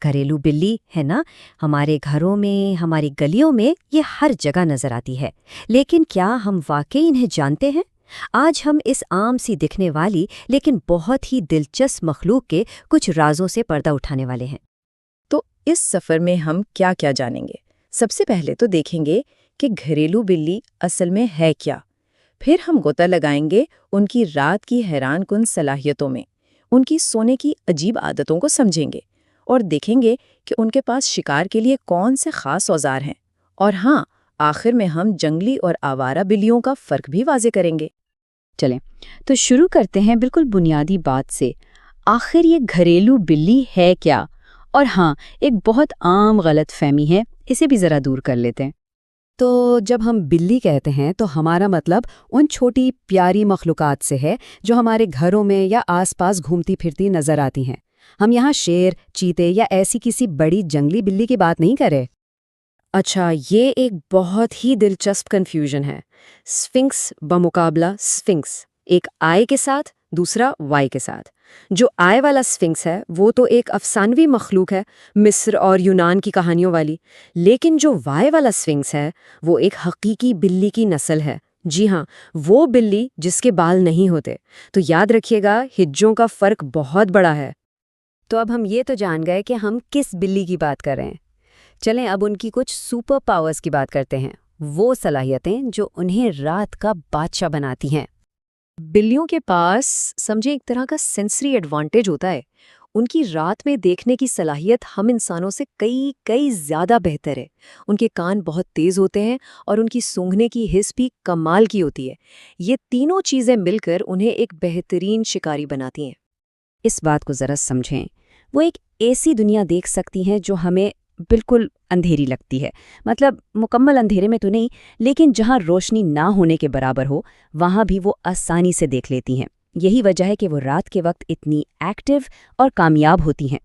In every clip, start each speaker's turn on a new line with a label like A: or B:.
A: घरेलू बिल्ली है ना, हमारे घरों में, हमारी गलियों में ये हर जगह नजर आती है। लेकिन क्या हम वाकई इन्हें जानते हैं? आज हम इस आम सी दिखने वाली लेकिन बहुत ही दिलचस्प मखलूक के कुछ राजों से पर्दा उठाने वाले हैं।
B: तो इस सफर में हम क्या क्या जानेंगे? सबसे पहले तो देखेंगे कि घरेलू बिल्ली असल में है क्या। फिर हम गोता लगाएंगे उनकी रात की हैरानकुन सलाहियतों में, उनकी सोने की अजीब आदतों को समझेंगे और देखेंगे कि उनके पास शिकार के लिए कौन से खास औजार हैं। और हाँ, आखिर में हम जंगली और आवारा बिल्लियों का फर्क भी वाजे करेंगे।
C: चलें, तो शुरू करते हैं बिल्कुल बुनियादी बात से। आखिर ये घरेलू बिल्ली है क्या? और हाँ, एक बहुत आम गलतफहमी है, इसे भी ज़रा दूर कर लेते हैं।
A: तो जब हम बिल्ली कहते हैं तो हमारा मतलब उन छोटी प्यारी मखलूकात से है जो हमारे घरों में या आसपास घूमती फिरती नजर आती हैं। हम यहाँ शेर, चीते या ऐसी किसी बड़ी जंगली बिल्ली की बात नहीं कर रहे। अच्छा, ये एक बहुत ही दिलचस्प कन्फ्यूजन है। स्फिंक्स बमुकाबला स्फिंक्स, एक आई के साथ, दूसरा वाई के साथ। जो आई वाला स्फिंक्स है वो तो एक अफसानवी मखलूक है, मिस्र और यूनान की कहानियों वाली। लेकिन जो वाई वाला स्फिंक्स है वो एक हकीकी बिल्ली की नस्ल है। जी हाँ, वो बिल्ली जिसके बाल नहीं होते। तो याद रखिएगा, हिज्जों का फर्क बहुत बड़ा है। तो अब हम ये तो जान गए कि हम किस बिल्ली की बात कर रहे हैं। चलें अब उनकी कुछ सुपर पावर्स की बात करते हैं, वो सलाहियतें जो उन्हें रात का बादशाह बनाती हैं।
B: बिल्लियों के पास समझे एक तरह का सेंसरी एडवांटेज होता है। उनकी रात में देखने की सलाहियत हम इंसानों से कई कई ज्यादा बेहतर है। उनके कान बहुत तेज होते हैं और उनकी सूंघने की हिस भी कमाल की होती है। ये तीनों चीजें मिलकर उन्हें एक बेहतरीन शिकारी बनाती हैं।
A: इस बात को जरा समझें। वो एक ऐसी दुनिया देख सकती हैं जो हमें बिल्कुल अंधेरी लगती है। मतलब मुकम्मल अंधेरे में तो नहीं, लेकिन जहाँ रोशनी ना होने के बराबर हो वहाँ भी वो आसानी से देख लेती हैं। यही वजह है कि वो रात के वक्त इतनी एक्टिव और कामयाब होती हैं।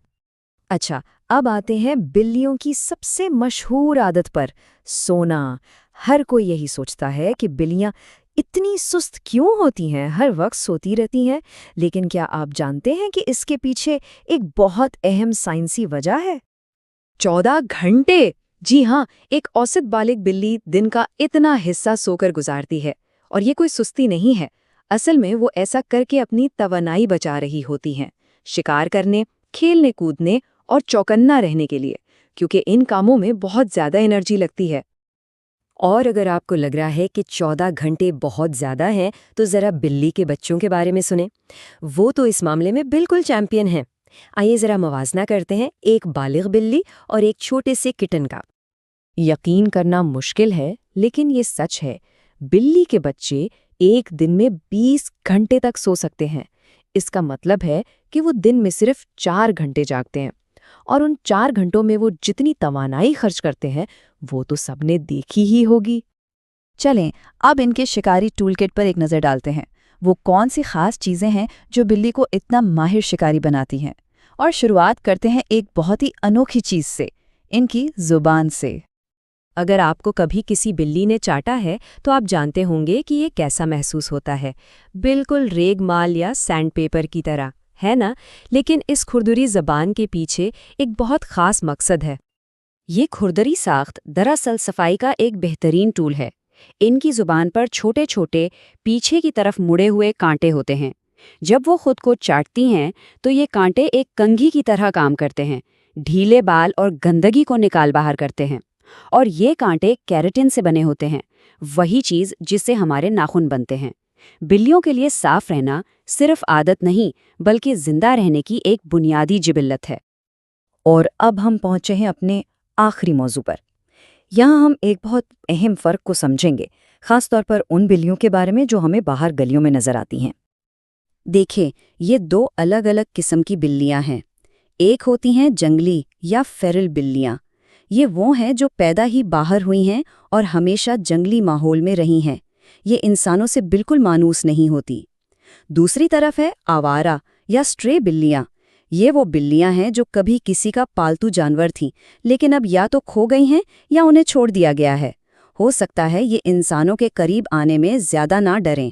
A: अच्छा, अब आते हैं बिल्लियों की सबसे मशहूर आदत पर, सोना। हर कोई यही सोचता है कि बिल्लियाँ इतनी सुस्त क्यों होती हैं, हर वक्त सोती रहती हैं। लेकिन क्या आप जानते हैं कि इसके पीछे एक बहुत अहम साइंसी वजह है?
B: 14 घंटे! जी हाँ, एक औसत बालिग बिल्ली दिन का इतना हिस्सा सोकर गुजारती है। और ये कोई सुस्ती नहीं है। असल में वो ऐसा करके अपनी तवानाई बचा रही होती हैं, शिकार करने, खेलने कूदने और चौकन्ना रहने के लिए, क्योंकि इन कामों में बहुत ज्यादा एनर्जी लगती है।
A: और अगर आपको लग रहा है कि 14 घंटे बहुत ज़्यादा हैं, तो ज़रा बिल्ली के बच्चों के बारे में सुने। वो तो इस मामले में बिल्कुल चैंपियन हैं। आइए ज़रा मवाजना करते हैं एक बालिग बिल्ली और एक छोटे से किटन का। यकीन करना मुश्किल है, लेकिन ये सच है। बिल्ली के बच्चे एक दिन में 20 घंटे तक सो सकते हैं। इसका मतलब है कि वो दिन में सिर्फ 4 घंटे जागते हैं। और उन 4 घंटों में वो जितनी तवानाई खर्च करते हैं वो तो सबने देखी ही होगी।
C: चलें, अब इनके शिकारी टूलकिट पर एक नज़र डालते हैं। वो कौन सी खास चीज़ें हैं जो बिल्ली को इतना माहिर शिकारी बनाती हैं। और शुरुआत करते हैं एक बहुत ही अनोखी चीज़ से, इनकी ज़ुबान से।
A: अगर आपको कभी किसी बिल्ली ने चाटा है तो आप जानते होंगे कि ये कैसा महसूस होता है। बिल्कुल रेगमाल या सैंडपेपर की तरह, है ना? लेकिन इस खुरदुरी ज़बान के पीछे एक बहुत ख़ास मकसद है। ये खुरदरी साख्त दरअसल सफाई का एक बेहतरीन टूल है। इनकी ज़ुबान पर छोटे छोटे पीछे की तरफ मुड़े हुए कांटे होते हैं। जब वो खुद को चाटती हैं तो ये कांटे एक कंघी की तरह काम करते हैं, ढीले बाल और गंदगी को निकाल बाहर करते हैं। और ये कांटे केराटिन से बने होते हैं, वही चीज़ जिससे हमारे नाखून बनते हैं। बिल्लियों के लिए साफ रहना सिर्फ आदत नहीं, बल्कि जिंदा रहने की एक बुनियादी जिबिल्लत है।
B: और अब हम पहुंचे हैं अपने आखिरी मौजू पर। यहाँ हम एक बहुत अहम फ़र्क को समझेंगे, ख़ास तौर पर उन बिल्लियों के बारे में जो हमें बाहर गलियों में नज़र आती हैं।
A: देखें, ये 2 अलग अलग किस्म की बिल्लियां हैं। एक होती हैं जंगली या फेरल बिल्लियां। ये वो हैं जो पैदा ही बाहर हुई हैं और हमेशा जंगली माहौल में रही हैं। ये इंसानों से बिल्कुल मानूस नहीं होती। दूसरी तरफ है आवारा या स्ट्रे बिल्लियां। ये वो बिल्लियां हैं जो कभी किसी का पालतू जानवर थीं, लेकिन अब या तो खो गई हैं या उन्हें छोड़ दिया गया है। हो सकता है ये इंसानों के करीब आने में ज्यादा ना डरें।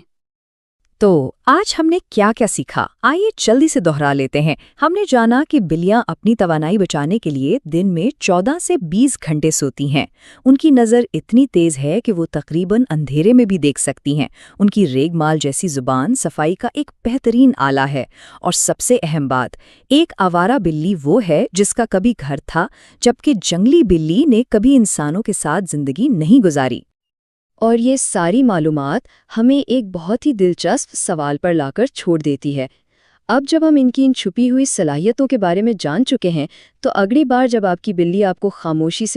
C: تو آج ہم نے کیا کیا سیکھا؟ آئیے جلدی سے دوہرا لیتے ہیں۔ ہم نے جانا کہ بلیاں اپنی توانائی بچانے کے لیے دن میں 14 سے 20 گھنٹے سوتی ہیں۔ ان کی نظر اتنی تیز ہے کہ وہ تقریباً اندھیرے میں بھی دیکھ سکتی ہیں۔ ان کی ریگ مال جیسی زبان صفائی کا ایک بہترین آلہ ہے۔ اور سب سے اہم بات، ایک آوارہ بلی وہ ہے جس کا کبھی گھر تھا، جبکہ جنگلی بلی نے کبھی انسانوں کے ساتھ زندگی نہیں گزاری۔
B: اور یہ ساری معلومات ہمیں ایک بہت ہی دلچسپ سوال پر لا کر چھوڑ دیتی ہے۔ اب جب ہم ان کی چھپی ہوئی صلاحیتوں کے بارے میں جان چکے ہیں، تو اگلی بار جب آپ کی بلی آپ کو خاموشی سے